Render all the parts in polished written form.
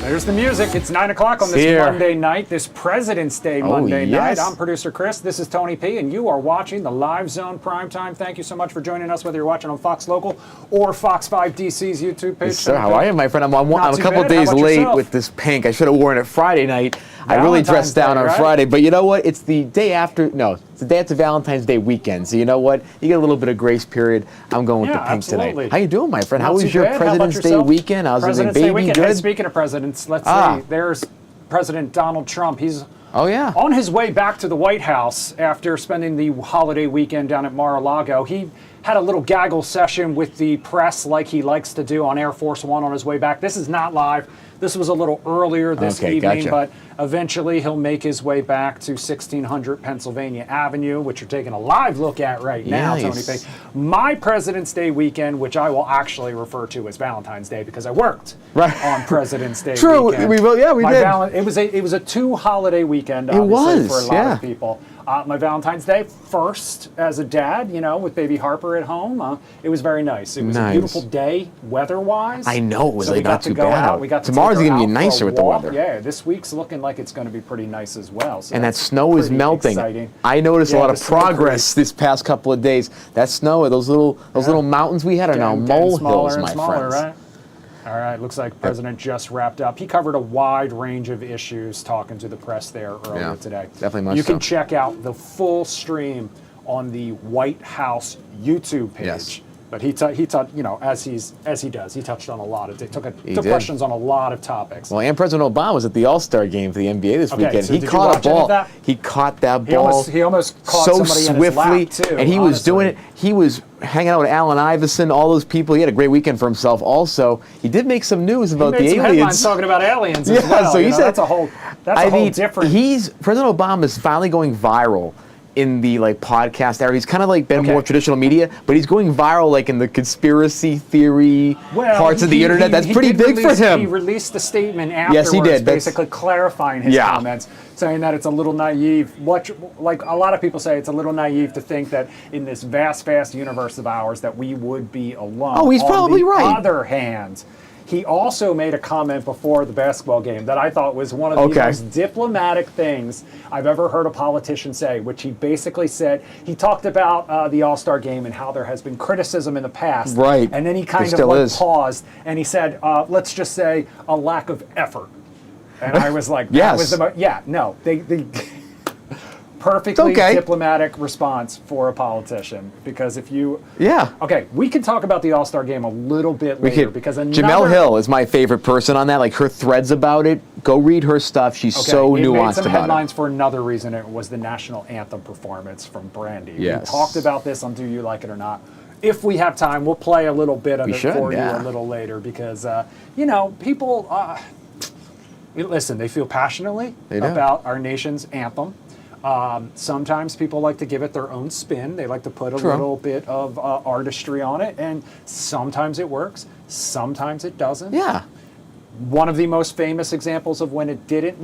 There's the music. It's 9 o'clock on this Monday night, this President's Day Monday night. I'm producer Chris. This is Tony P. And you are watching the live Zone Primetime. Thank you so much for joining us, whether you're watching on Fox Local or Fox 5 DC's YouTube page. Yes, sir. How are you, my friend? I'm a couple days late with this pink. I should have worn it Friday night. I really dressed down on Friday. But you know what? It's the day after. No, it's the day after Valentine's Day weekend. So you know what? You get a little bit of grace period. I'm going with the pink tonight. How you doing, my friend? How was your President's Day weekend? How's the baby? Good? Hey, speaking of presidents, let's see. There's President Donald Trump. He's on his way back to the White House after spending the holiday weekend down at Mar-a-Lago. He had a little gaggle session with the press like he likes to do on Air Force One on his way back. This is not live. This was a little earlier this evening, but eventually he'll make his way back to 1600 Pennsylvania Avenue, which you're taking a live look at right now, Tony P. My President's Day weekend, which I will actually refer to as Valentine's Day because I worked on President's Day weekend. We did. It was a two-holiday weekend, obviously, for a lot of people. My Valentine's Day, first as a dad, you know, with baby Harper at home. It was very nice. It was a beautiful day, weather-wise. I know it was not too bad. We got to Tomorrow's going to be nicer with the weather. Yeah, this week's looking like it's going to be pretty nice as well. So and that snow is melting. Exciting. I noticed a lot of progress this past couple of days. That snow, those little mountains we had are now molehills, my friends. Right? All right, looks like the president just wrapped up. He covered a wide range of issues talking to the press there earlier today. Definitely much You can check out the full stream on the White House YouTube page. Yes. But he you know, as he does, he touched on a lot of took questions on a lot of topics. Well, and President Obama was at the All-Star game for the NBA this weekend. So he caught a ball. He caught that ball. He almost caught so somebody swiftly, in his lap too, and he was doing it. He was hanging out with Allen Iverson, all those people. He had a great weekend for himself. Also, he did make some news about the aliens. He made some headlines talking about aliens as well. So he said that's a whole different. President Obama is finally going viral in the podcast era. He's kind of been more traditional media, but he's going viral in the conspiracy theory parts of the internet. That's pretty big for him. He released a statement afterwards, he did. Basically clarifying his comments, saying that it's a little naive. Like a lot of people say, it's a little naive to think that in this vast universe of ours that we would be alone. Oh, he's probably right. On the other hand, he also made a comment before the basketball game that I thought was one of the most diplomatic things I've ever heard a politician say, which he basically said, he talked about the All-Star game and how there has been criticism in the past. Right. And then he kind of paused and he said, let's just say a lack of effort. And I was like, they perfectly diplomatic response for a politician, because if you we can talk about the All-Star game a little bit later because Jamel Hill is my favorite person on that. Her threads about it, go read her stuff. She's so nuanced about it. He made some headlines for another reason. It was the national anthem performance from Brandy. We talked about this on Do You Like It or Not. If we have time, we'll play a little bit of it for you a little later because people listen, they feel passionately about our nation's anthem. Sometimes people like to give it their own spin. They like to put a little bit of artistry on it, and sometimes it works, sometimes it doesn't. Yeah. One of the most famous examples of when it didn't,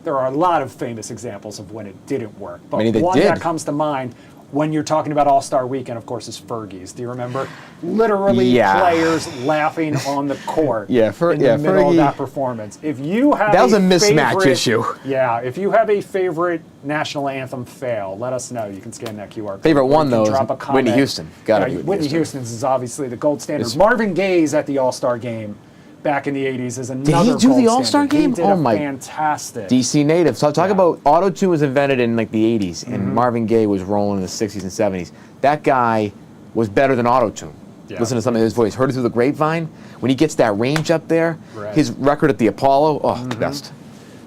there are a lot of famous examples of when it didn't work, but one that comes to mind when you're talking about All-Star Weekend, of course, is Fergie's. Do you remember? Literally players laughing on the court in the middle of that performance. If you have that was a mismatch issue. Yeah, if you have a favorite national anthem fail, let us know. You can scan that QR code. Favorite one, though, is Whitney Houston. Whitney Houston's is obviously the gold standard. Marvin Gaye's at the All-Star game back in the 80s is another gold standard. Did he do the All-Star game? He did fantastic. DC native. So talk about auto-tune was invented in the 80s, and Marvin Gaye was rolling in the 60s and 70s. That guy was better than auto-tune. Yeah. Listen to some of his voice. Heard it through the grapevine. When he gets that range up there, his record at the Apollo, the best.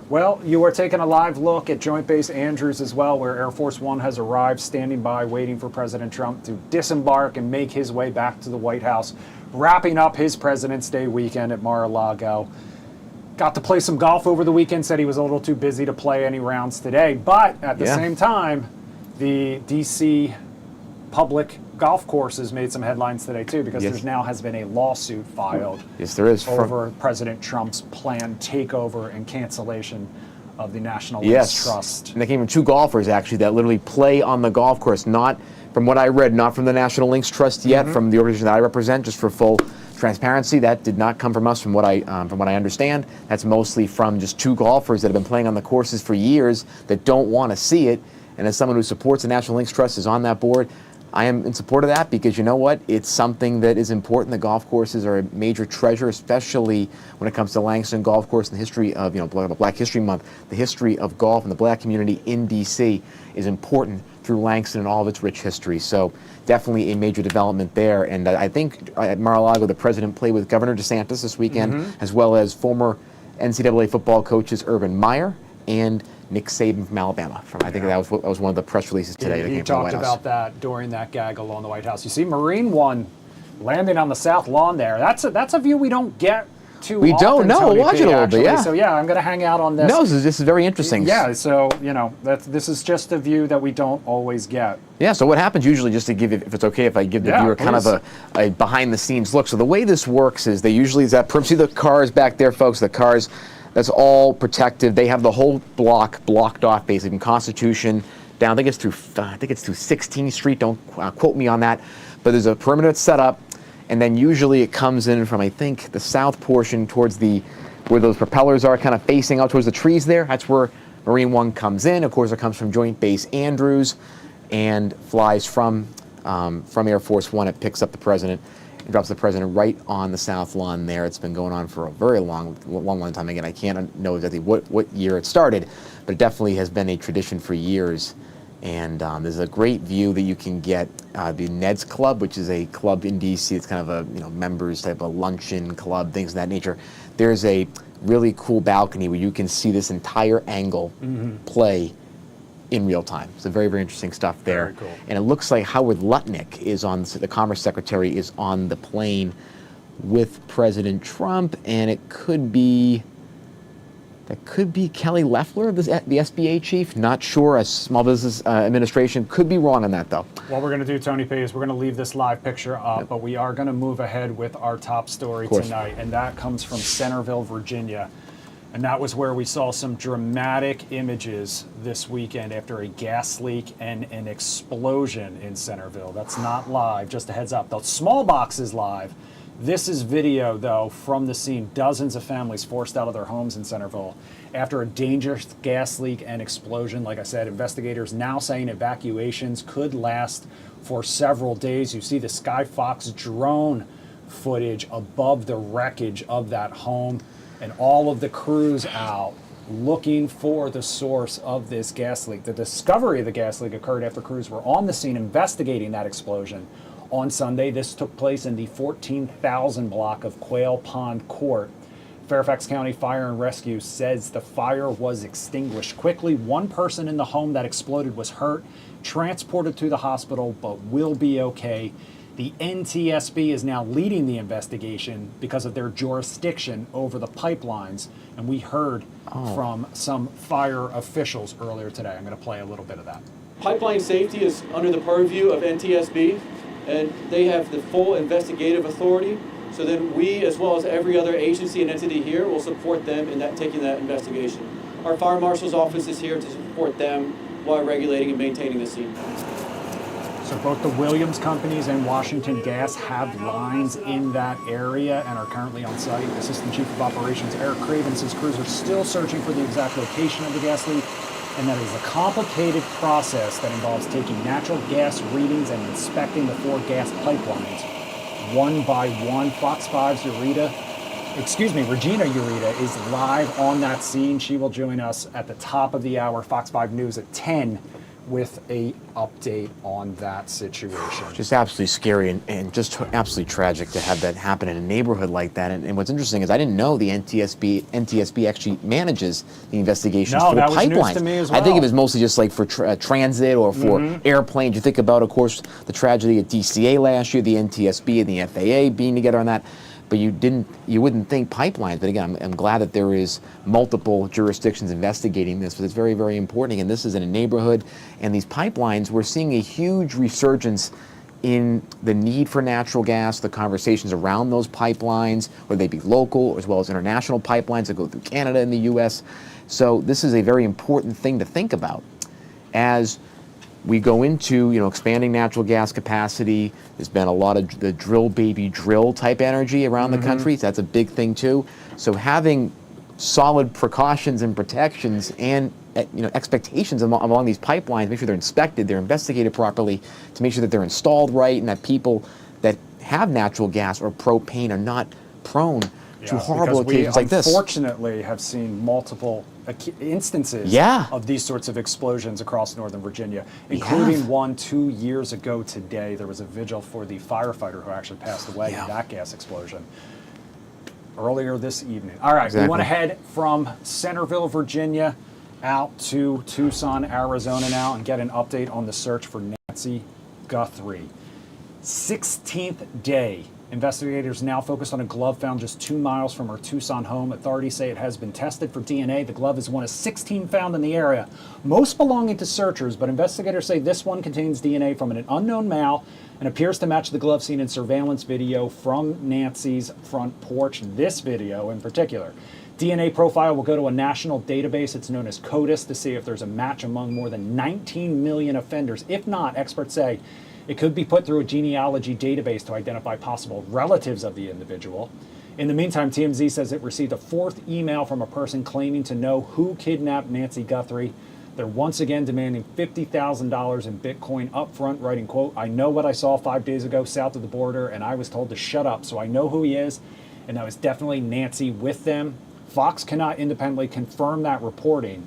Well, you are taking a live look at Joint Base Andrews as well, where Air Force One has arrived, standing by, waiting for President Trump to disembark and make his way back to the White House, wrapping up his President's Day weekend at Mar-a-Lago. Got to play some golf over the weekend, said he was a little too busy to play any rounds today, but at the same time, the D.C. public golf courses made some headlines today too, because there now has been a lawsuit filed over President Trump's planned takeover and cancellation of the National Links Trust. And there came from two golfers, actually, that literally play on the golf course, not, from what I read, not from the National Links Trust yet, from the organization that I represent, just for full Transparency, that did not come from us from what I understand. That's mostly from just two golfers that have been playing on the courses for years that don't want to see it. And as someone who supports the National Links Trust, is on that board, I am in support of that because you know what? It's something that is important. The golf courses are a major treasure, especially when it comes to Langston Golf Course and the history of, Black History Month. The history of golf and the black community in D.C. is important through Langston and all of its rich history. So definitely a major development there. And I think at Mar-a-Lago, the president played with Governor DeSantis this weekend, as well as former NCAA football coaches Urban Meyer and Nick Saban from Alabama. I think that was one of the press releases today that came from the White House. He talked about that during that gaggle on the White House. You see Marine One landing on the south lawn there. That's a view we don't get too often. We don't know. Tony Watch P, it a little actually. bit, yeah. So yeah, I'm going to hang out on this. No, this is very interesting. Yeah, so this is just a view that we don't always get. Yeah, so what happens usually, just to give, if it's okay if I give the viewer kind of a behind-the-scenes look. So the way this works is they usually, see the cars back there, folks, the cars, that's all protected. They have the whole block blocked off, basically, from Constitution down. I think it's through 16th Street. Don't quote me on that. But there's a perimeter that's set up, and then usually it comes in from, I think, the south portion towards where those propellers are, kind of facing out towards the trees there. That's where Marine One comes in. Of course, it comes from Joint Base Andrews and flies from Air Force One. It picks up the president and drops the president right on the south lawn there. It's been going on for a very long time. Again, I can't know exactly what year it started, but it definitely has been a tradition for years. And there's a great view that you can get. The Ned's Club, which is a club in D.C. It's kind of a members type of luncheon club, things of that nature. There's a really cool balcony where you can see this entire angle play in real time. So very, very interesting stuff there. Very cool. And it looks like Howard Lutnick is the Commerce Secretary is on the plane with President Trump, and it could be Kelly Loeffler, the SBA chief. Not sure. A Small Business Administration. Could be wrong on that, though. What we're going to do, Tony P, is we're going to leave this live picture up, but we are going to move ahead with our top story tonight, and that comes from Centerville, Virginia. And that was where we saw some dramatic images this weekend after a gas leak and an explosion in Centerville. That's not live, just a heads up. The small box is live. This is video, though, from the scene. Dozens of families forced out of their homes in Centerville after a dangerous gas leak and explosion. Like I said, investigators now saying evacuations could last for several days. You see the Sky Fox drone footage above the wreckage of that home, and all of the crews out looking for the source of this gas leak. The discovery of the gas leak occurred after crews were on the scene investigating that explosion. On Sunday, this took place in the 14,000 block of Quail Pond Court. Fairfax County Fire and Rescue says the fire was extinguished quickly. One person in the home that exploded was hurt, transported to the hospital, but will be okay. The NTSB is now leading the investigation because of their jurisdiction over the pipelines, and we heard from some fire officials earlier today. I'm going to play a little bit of that. Pipeline safety is under the purview of NTSB, and they have the full investigative authority. So then we, as well as every other agency and entity here, will support them in taking that investigation. Our fire marshal's office is here to support them while regulating and maintaining the scene. So both the Williams companies and Washington Gas have lines in that area and are currently on site. Assistant Chief of Operations Eric Craven says crews are still searching for the exact location of the gas leak, and that is a complicated process that involves taking natural gas readings and inspecting the 4 gas pipelines one by one. Fox 5's Regina Ureta is live on that scene. She will join us at the top of the hour, Fox 5 News at 10, with a update on that situation. Just absolutely scary and just absolutely tragic to have that happen in a neighborhood like that. And what's interesting is I didn't know the NTSB actually manages the investigations for the pipelines. That was news to me as well. I think it was mostly just like for transit or for airplanes. You think about, of course, the tragedy at DCA last year, the NTSB and the FAA being together on that. But you wouldn't think pipelines. But again, I'm glad that there is multiple jurisdictions investigating this, but it's very, very important. And this is in a neighborhood, and these pipelines, we're seeing a huge resurgence in the need for natural gas, the conversations around those pipelines, whether they be local as well as international pipelines that go through Canada and the U.S. So this is a very important thing to think about as we go into, expanding natural gas capacity. There's been a lot of the drill baby drill type energy around the country. So that's a big thing too. So having solid precautions and protections and expectations along these pipelines, make sure they're inspected, they're investigated properly, to make sure that they're installed right, and that people that have natural gas or propane are not prone to horrible occasions like this. We unfortunately have seen multiple instances of these sorts of explosions across Northern Virginia, including one 2 years ago today. There was a vigil for the firefighter who actually passed away in that gas explosion earlier this evening. All right, we want to head from Centerville, Virginia, out to Tucson, Arizona now, and get an update on the search for Nancy Guthrie. 16th day. Investigators now focused on a glove found just 2 miles from her Tucson home. Authorities say it has been tested for DNA. The glove is one of 16 found in the area, most belonging to searchers, but investigators say this one contains DNA from an unknown male and appears to match the glove seen in surveillance video from Nancy's front porch. This video in particular. DNA profile will go to a national database. It's known as CODIS to see if there's a match among more than 19 million offenders. If not, experts say it could be put through a genealogy database to identify possible relatives of the individual. In the meantime, TMZ says it received a 4th email from a person claiming to know who kidnapped Nancy Guthrie. They're once again demanding $50,000 in Bitcoin up front, writing, quote, "I know what I saw 5 days ago south of the border, and I was told to shut up, so I know who he is, and that was definitely Nancy with them." Fox cannot independently confirm that reporting.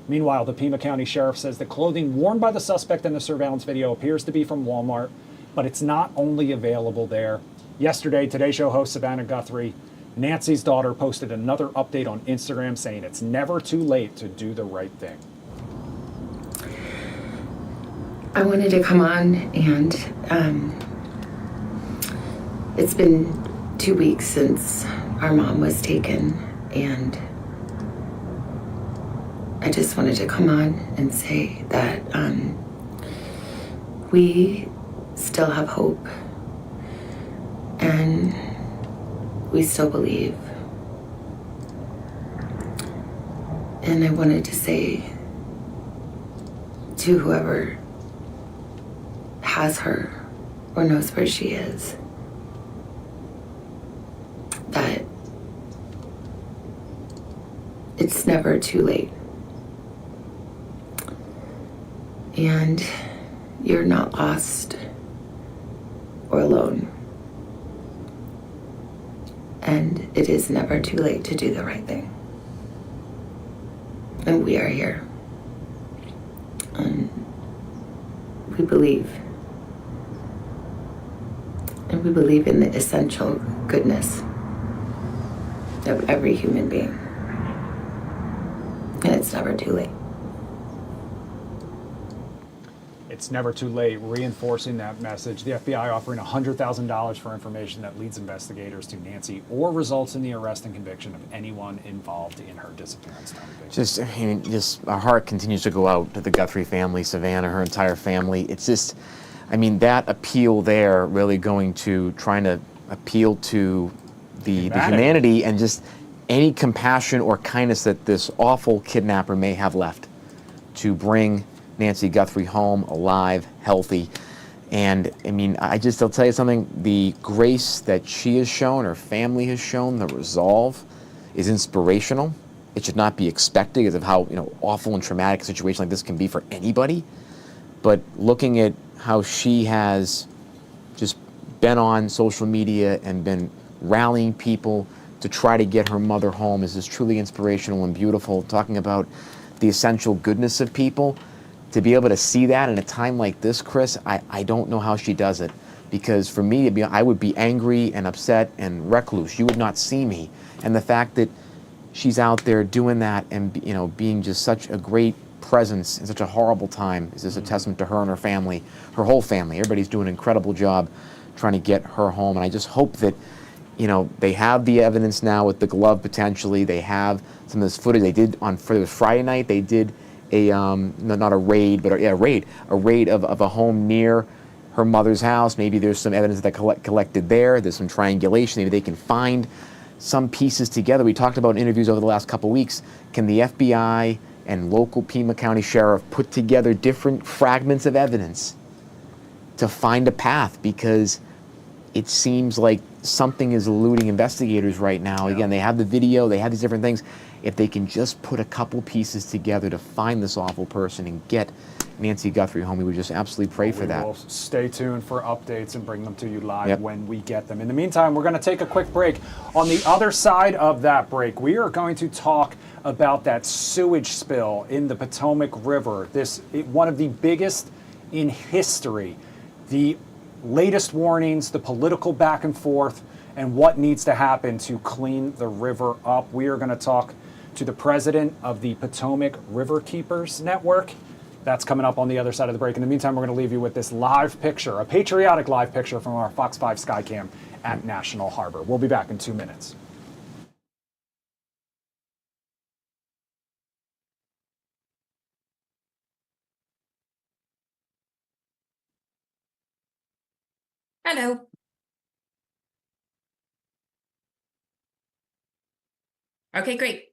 Meanwhile, the Pima County Sheriff says the clothing worn by the suspect in the surveillance video appears to be from Walmart, but it's not only available there. Yesterday, Today Show host Savannah Guthrie, Nancy's daughter, posted another update on Instagram saying it's never too late to do the right thing. I wanted to come on, and it's been 2 weeks since our mom was taken, and I just wanted to come on and say that we still have hope, and we still believe. And I wanted to say to whoever has her or knows where she is that it's never too late. And you're not lost or alone. And it is never too late to do the right thing. And we are here. And we believe. And we believe in the essential goodness of every human being. And it's never too late. It's never too late, reinforcing that message. The FBI offering $100,000 for information that leads investigators to Nancy or results in the arrest and conviction of anyone involved in her disappearance. Just our heart continues to go out to the Guthrie family, Savannah, her entire family. It's just, that appeal there really going to trying to appeal to the humanity and just any compassion or kindness that this awful kidnapper may have left to bring Nancy Guthrie home alive, healthy. And I'll tell you something, the grace that she has shown, her family has shown, the resolve is inspirational. It should not be expected because of how awful and traumatic a situation like this can be for anybody. But looking at how she has just been on social media and been rallying people to try to get her mother home is just truly inspirational and beautiful. Talking about the essential goodness of people. To be able to see that in a time like this, Chris, I don't know how she does it. Because for me, I would be angry and upset and recluse. You would not see me. And the fact that she's out there doing that and being just such a great presence in such a horrible time is just a testament to her and her family, her whole family. Everybody's doing an incredible job trying to get her home. And I just hope that they have the evidence now with the glove potentially. They have some of this footage. They did on Friday night. They did not a raid, but a raid of a home near her mother's house. Maybe there's some evidence that collected there. There's some triangulation. Maybe they can find some pieces together. We talked about in interviews over the last couple of weeks. Can the FBI and local Pima County Sheriff put together different fragments of evidence to find a path, because it seems like something is eluding investigators right now. Again, they have the video, they have these different things. If they can just put a couple pieces together to find this awful person and get Nancy Guthrie home, we would just absolutely pray for that. We'll stay tuned for updates and bring them to you live when we get them. In the meantime, we're going to take a quick break. On the other side of that break, we are going to talk about that sewage spill in the Potomac River. One of the biggest in history. The latest warnings, the political back and forth, and what needs to happen to clean the river up. We are going to talk to the president of the Potomac River Keepers Network. That's coming up on the other side of the break. In the meantime, we're going to leave you with this live picture, a patriotic live picture from our Fox 5 Skycam at National Harbor. We'll be back in 2 minutes. Hello. Okay, great.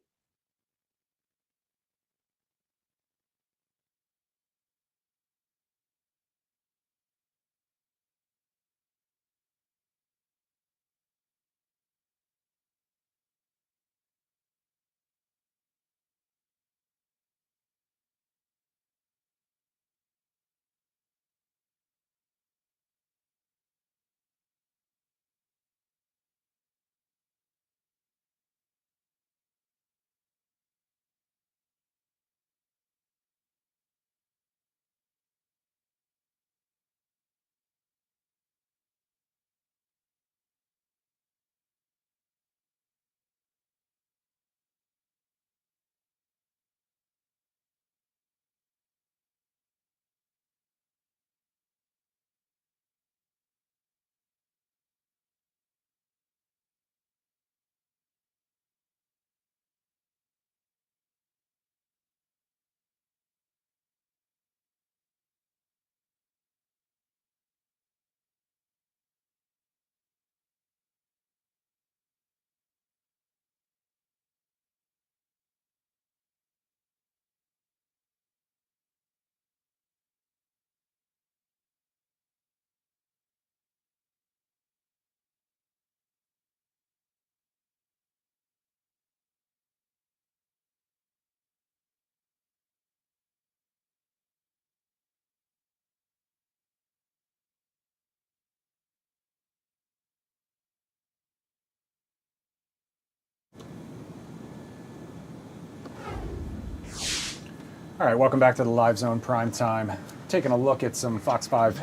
All right, welcome back to the Live Zone Primetime. Taking a look at some Fox 5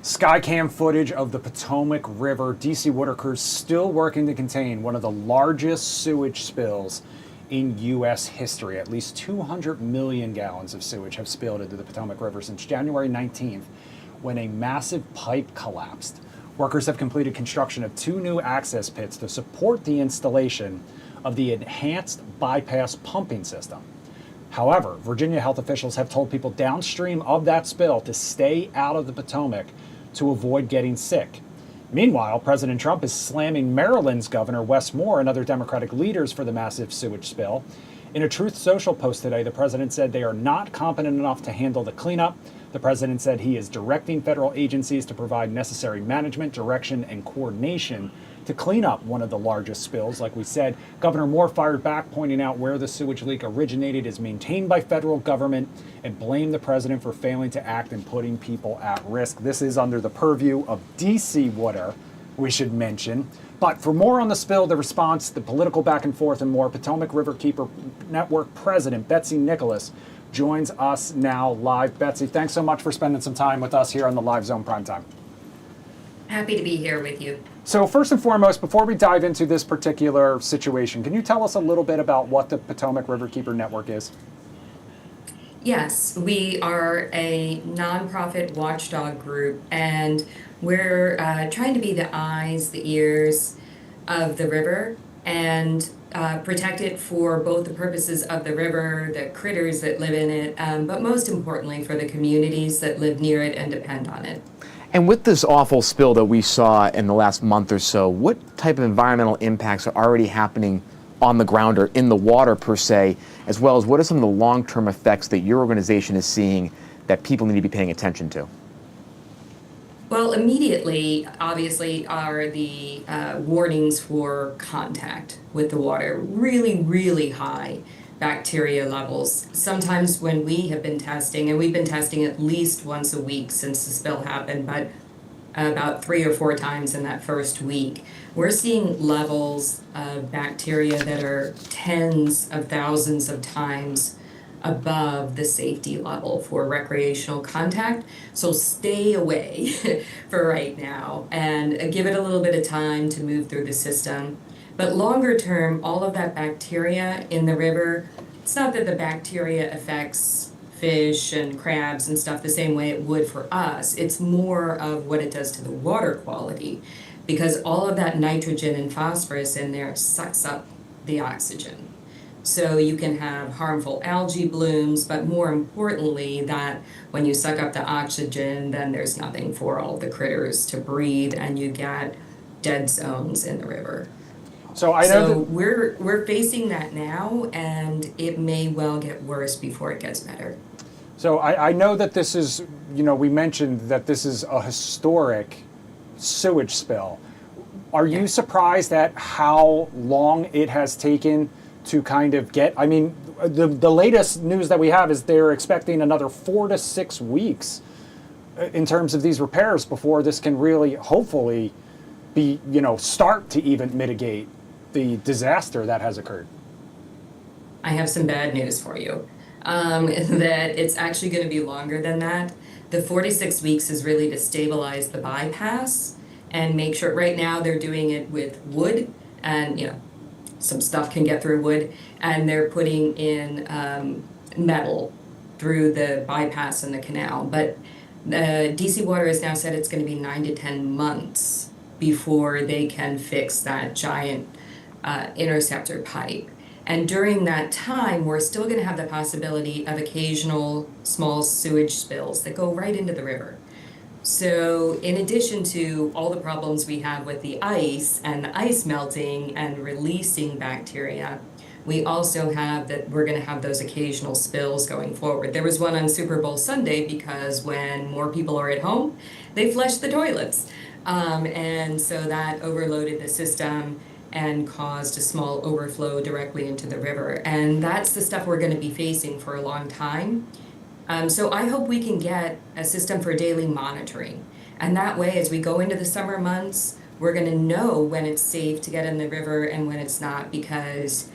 Skycam footage of the Potomac River. DC water crews still working to contain one of the largest sewage spills in U.S. history. At least 200 million gallons of sewage have spilled into the Potomac River since January 19th, when a massive pipe collapsed. Workers have completed construction of 2 new access pits to support the installation of the enhanced bypass pumping system. However, Virginia health officials have told people downstream of that spill to stay out of the Potomac to avoid getting sick. Meanwhile, President Trump is slamming Maryland's Governor Wes Moore and other Democratic leaders for the massive sewage spill. In a Truth Social post today, the president said they are not competent enough to handle the cleanup. The president said he is directing federal agencies to provide necessary management, direction, and coordination to clean up one of the largest spills. Like we said, Governor Moore fired back, pointing out where the sewage leak originated is maintained by federal government, and blamed the president for failing to act and putting people at risk. This is under the purview of DC Water, we should mention. But for more on the spill, the response, the political back and forth, and more, Potomac River Keeper Network President Betsy Nicholas joins us now live. Betsy, thanks so much for spending some time with us here on the Live Zone Primetime. Happy to be here with you. So first and foremost, before we dive into this particular situation, can you tell us a little bit about what the Potomac River Keeper Network is? Yes, we are a nonprofit watchdog group, and we're trying to be the eyes, the ears of the river, and protect it for both the purposes of the river, the critters that live in it, but most importantly for the communities that live near it and depend on it. And with this awful spill that we saw in the last month or so, what type of environmental impacts are already happening on the ground or in the water per se? as well as what are some of the long-term effects that your organization is seeing that people need to be paying attention to? Well, immediately, obviously, are the warnings for contact with the water. Really, really high bacteria levels. Sometimes when we have been testing, and we've been testing at least once a week since the spill happened, but about 3 or 4 times in that first week, we're seeing levels of bacteria that are tens of thousands of times above the safety level for recreational contact. So stay away for right now and give it a little bit of time to move through the system. But longer term, all of that bacteria in the river, it's not that the bacteria affects fish and crabs and stuff the same way it would for us. It's more of what it does to the water quality, because all of that nitrogen and phosphorus in there sucks up the oxygen. So you can have harmful algae blooms, but more importantly, that when you suck up the oxygen, then there's nothing for all the critters to breathe, and you get dead zones in the river. So I know that we're facing that now, and it may well get worse before it gets better. So I know that this is, we mentioned that this is a historic sewage spill. Are you surprised at how long it has taken to kind of get, I mean, the latest news that we have is they're expecting another 4 to 6 weeks in terms of these repairs before this can really, hopefully, be, start to even mitigate the disaster that has occurred? I have some bad news for you, that it's actually going to be longer than that. The 4 to 6 weeks is really to stabilize the bypass and make sure. Right now they're doing it with wood, and some stuff can get through wood, and they're putting in metal through the bypass and the canal. But DC Water has now said it's going to be 9 to 10 months before they can fix that giant interceptor pipe. And during that time, we're still going to have the possibility of occasional small sewage spills that go right into the river. So in addition to all the problems we have with the ice and the ice melting and releasing bacteria, we also have that we're going to have those occasional spills going forward. There was one on Super Bowl Sunday because when more people are at home, they flush the toilets. And so that overloaded the system and caused a small overflow directly into the river. And that's the stuff we're going to be facing for a long time. So I hope we can get a system for daily monitoring. And that way, as we go into the summer months, we're going to know when it's safe to get in the river and when it's not, because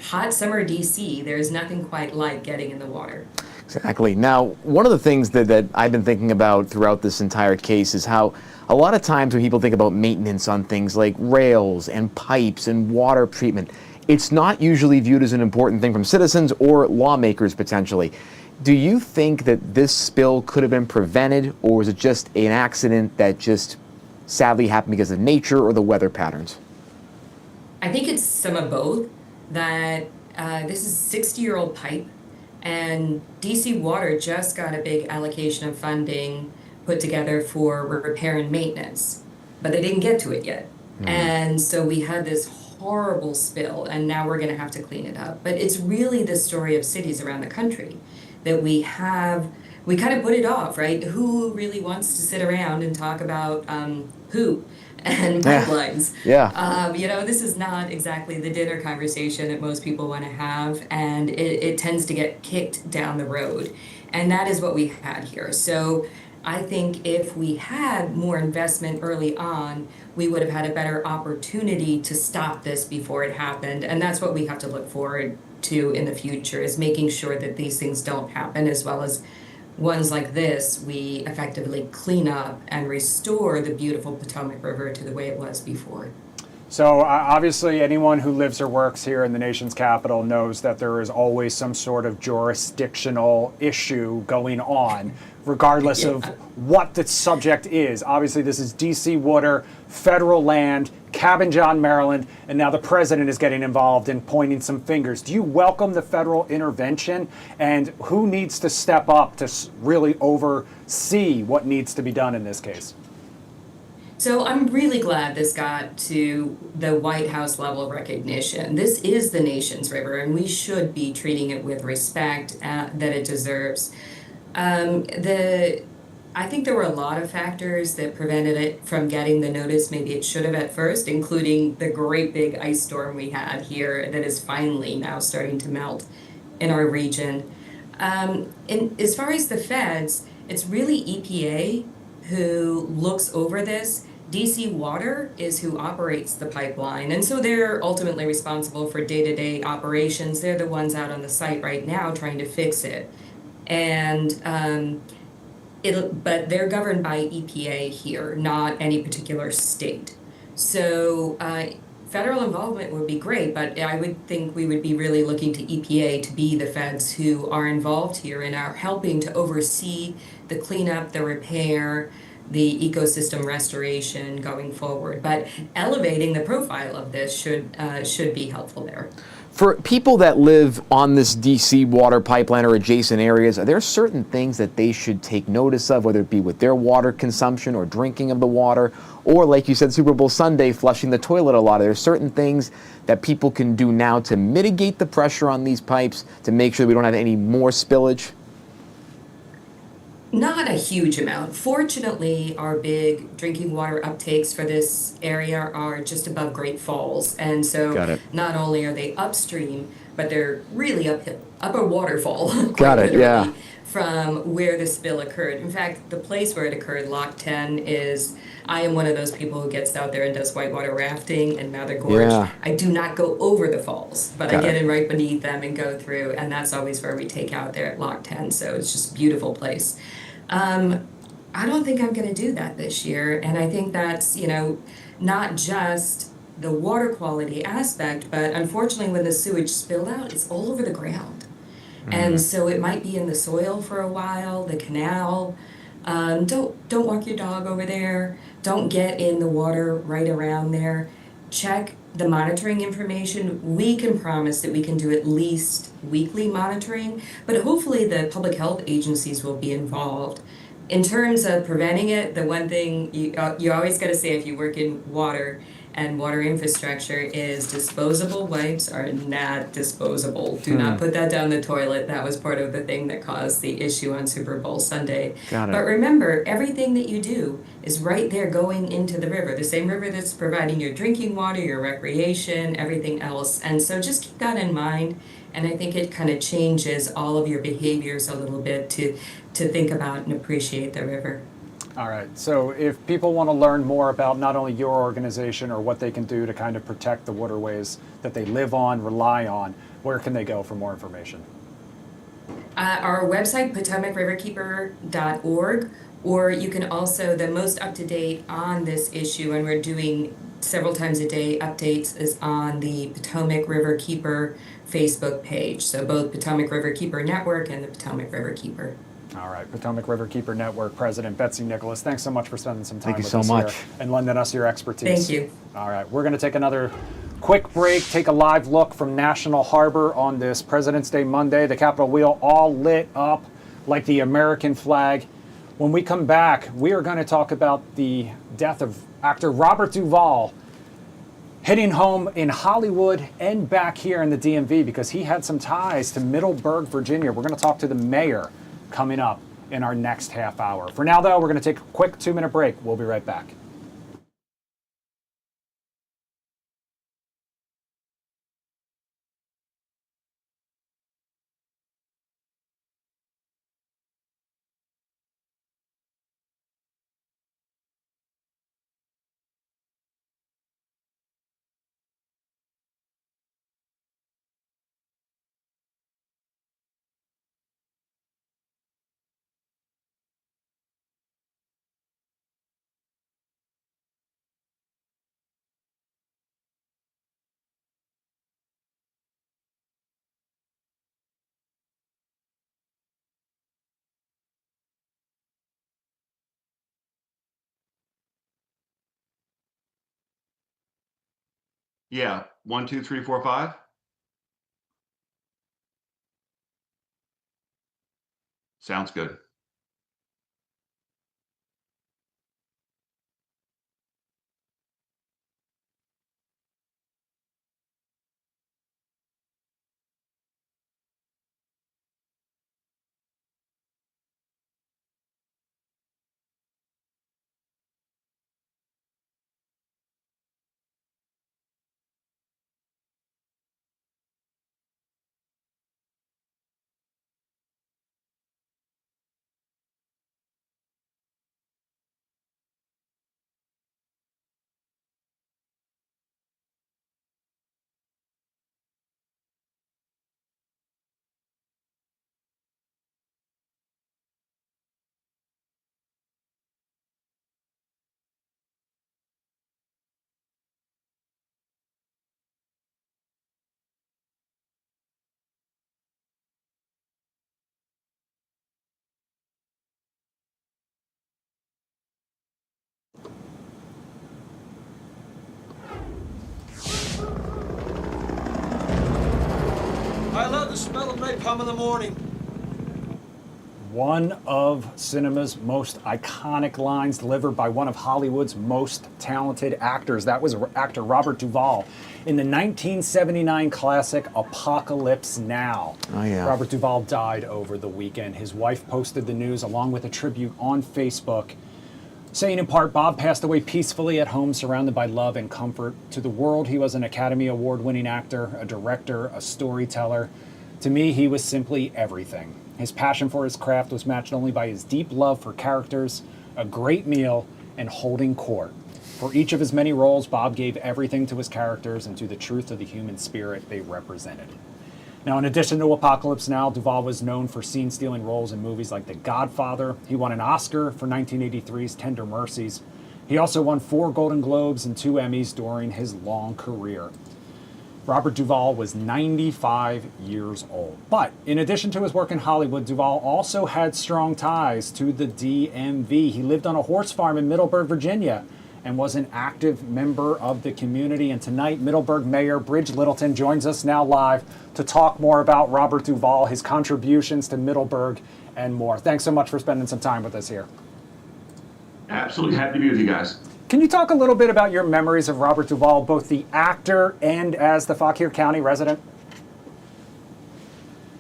hot summer DC, there's nothing quite like getting in the water. Exactly. Now, one of the things that I've been thinking about throughout this entire case is how a lot of times when people think about maintenance on things like rails and pipes and water treatment, it's not usually viewed as an important thing from citizens or lawmakers potentially. Do you think that this spill could have been prevented, or was it just an accident that just sadly happened because of nature or the weather patterns? I think it's some of both. That this is a 60-year-old pipe, and DC Water just got a big allocation of funding put together for repair and maintenance, but they didn't get to it yet. And so we had this horrible spill, and now we're going to have to clean it up. But it's really the story of cities around the country that we kind of put it off, right? Who really wants to sit around and talk about who and pipelines? Yeah. This is not exactly the dinner conversation that most people want to have, and it tends to get kicked down the road. And that is what we had here. So I think if we had more investment early on, we would have had a better opportunity to stop this before it happened. And that's what we have to look forward to in the future, is making sure that these things don't happen, as well as ones like this, we effectively clean up and restore the beautiful Potomac River to the way it was before. So obviously anyone who lives or works here in the nation's capital knows that there is always some sort of jurisdictional issue going on, regardless of what the subject is. Obviously this is DC Water, federal land, Cabin John, Maryland, and now the president is getting involved and pointing some fingers. Do you welcome the federal intervention, and who needs to step up to really oversee what needs to be done in this case? So I'm really glad this got to the White House level of recognition. This is the nation's river, and we should be treating it with respect that it deserves. The I think there were a lot of factors that prevented it from getting the notice maybe it should have at first, including the great big ice storm we had here that is finally now starting to melt in our region. And as far as the feds, it's really EPA who looks over this. DC Water is who operates the pipeline, and so they're ultimately responsible for day-to-day operations. They're the ones out on the site right now trying to fix it. And but they're governed by EPA here, not any particular state. So federal involvement would be great, but I would think we would be really looking to EPA to be the feds who are involved here and are helping to oversee the cleanup, the repair, the ecosystem restoration going forward. But elevating the profile of this should be helpful there. For people that live on this DC water pipeline or adjacent areas, are there certain things that they should take notice of, whether it be with their water consumption or drinking of the water, or like you said, Super Bowl Sunday, flushing the toilet a lot? Are there certain things that people can do now to mitigate the pressure on these pipes to make sure we don't have any more spillage? Not a huge amount. Fortunately, our big drinking water uptakes for this area are just above Great Falls. And so not only are they upstream, but they're really uphill, up a waterfall. Got it, yeah. From where the spill occurred. In fact, the place where it occurred, Lock 10, I am one of those people who gets out there and does whitewater rafting in Mather Gorge. Yeah. I do not go over the falls, but I get in right beneath them and go through, and that's always where we take out there at Lock 10, so it's just a beautiful place. I don't think I'm going to do that this year, and I think that's, not just the water quality aspect, but unfortunately when the sewage spilled out, it's all over the ground. And so it might be in the soil for a while, the canal. Don't walk your dog over there. Don't get in the water right around there. Check the monitoring information. We can promise that we can do at least weekly monitoring, but hopefully the public health agencies will be involved. In terms of preventing it, the one thing you always got to say if you work in water and water infrastructure is disposable wipes are not disposable. Do not put that down the toilet. That was part of the thing that caused the issue on Super Bowl Sunday. Got it. But remember, everything that you do is right there going into the river, the same river that's providing your drinking water, your recreation, everything else. And so just keep that in mind. And I think it kind of changes all of your behaviors a little bit to think about and appreciate the river. All right, so if people want to learn more about not only your organization or what they can do to kind of protect the waterways that they live on, rely on, where can they go for more information? Our website, potomacriverkeeper.org, or you can also, the most up-to-date on this issue, and we're doing several times a day updates, is on the Potomac River Keeper Facebook page. So both Potomac River Keeper Network and the Potomac River Keeper. All right, Potomac River Keeper Network President Betsy Nicholas, thanks so much for spending some time with us here and lending us your expertise. Thank you. All right, we're going to take another quick break, take a live look from National Harbor on this President's Day Monday. The Capitol wheel all lit up like the American flag. When we come back, we are going to talk about the death of actor Robert Duvall, hitting home in Hollywood and back here in the DMV because he had some ties to Middleburg, Virginia. We're going to talk to the mayor coming up in our next half hour. For now, though, we're going to take a quick 2-minute break. We'll be right back. Yeah, 1, 2, 3, 4, 5. Sounds good. the smell of napalm in the morning. One of cinema's most iconic lines delivered by one of Hollywood's most talented actors. That was actor Robert Duvall in the 1979 classic Apocalypse Now. Oh, yeah. Robert Duvall died over the weekend. His wife posted the news along with a tribute on Facebook, saying in part, Bob passed away peacefully at home, surrounded by love and comfort. To the world, he was an Academy Award-winning actor, a director, a storyteller. To me, he was simply everything. His passion for his craft was matched only by his deep love for characters, a great meal, and holding court. For each of his many roles, Bob gave everything to his characters and to the truth of the human spirit they represented. Now, in addition to Apocalypse Now, Duvall was known for scene-stealing roles in movies like The Godfather. He won an Oscar for 1983's Tender Mercies. He also won 4 Golden Globes and 2 Emmys during his long career. Robert Duvall was 95 years old. But in addition to his work in Hollywood, Duvall also had strong ties to the DMV. He lived on a horse farm in Middleburg, Virginia, and was an active member of the community. And tonight, Middleburg Mayor Bridge Littleton joins us now live to talk more about Robert Duvall, his contributions to Middleburg, and more. Thanks so much for spending some time with us here. Absolutely happy to be with you guys. Can you talk a little bit about your memories of Robert Duvall, both the actor and as the Fauquier County resident?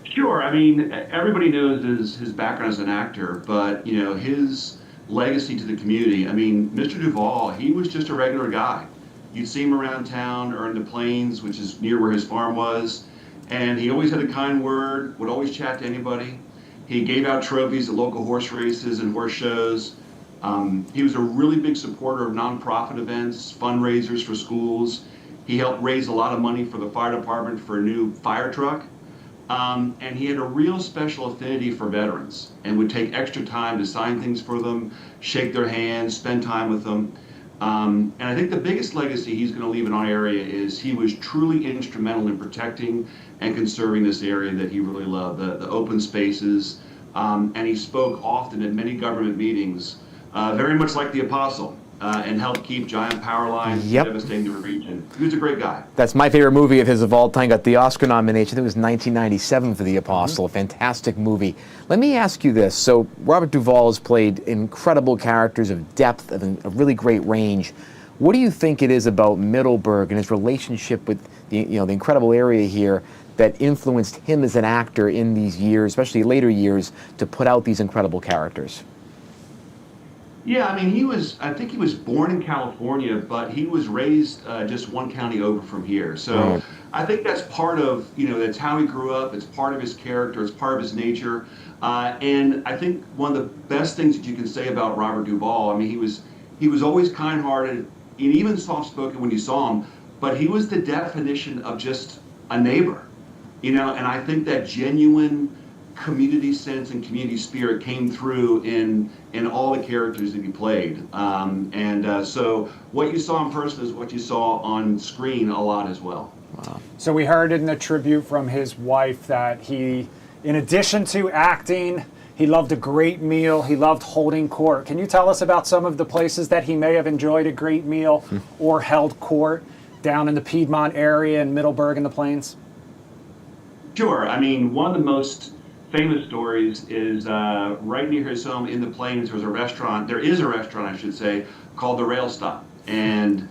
Sure. I mean, everybody knows his background as an actor, but, you know, his legacy to the community. I mean, Mr. Duvall, he was just a regular guy. You'd see him around town or in the Plains, which is near where his farm was, and he always had a kind word, would always chat to anybody. He gave out trophies at local horse races and horse shows. He was a really big supporter of nonprofit events, fundraisers for schools. He helped raise a lot of money for the fire department for a new fire truck. And he had a real special affinity for veterans and would take extra time to sign things for them, shake their hands, spend time with them. And I think the biggest legacy he's going to leave in our area is he was truly instrumental in protecting and conserving this area that he really loved, the open spaces. And he spoke often at many government meetings, very much like the apostle, and helped keep giant power lines devastating the region. He was a great guy. That's my favorite movie of his of all time. Got the Oscar nomination. I think it was 1997 for The Apostle. A fantastic movie. Let me ask you this. So Robert Duvall has played incredible characters of depth, of a really great range. What do you think it is about Middleburg and his relationship with the incredible area here that influenced him as an actor in these years, especially later years, to put out these incredible characters? Yeah, I mean, I think he was born in California, but he was raised just one county over from here. So I think that's part of, that's how he grew up. It's part of his character. It's part of his nature. And I think one of the best things that you can say about Robert Duvall, I mean, he was always kind-hearted and even soft-spoken when you saw him, but he was the definition of just a neighbor, and I think that genuine community sense and community spirit came through in all the characters that he played. So what you saw in person is what you saw on screen a lot as well. Wow. So we heard in the tribute from his wife that he, in addition to acting, he loved a great meal, he loved holding court. Can you tell us about some of the places that he may have enjoyed a great meal or held court down in the Piedmont area in Middleburg and the Plains? Sure. I mean, one of the most famous stories is right near his home in the Plains. There is a restaurant, I should say, called the Rail Stop. And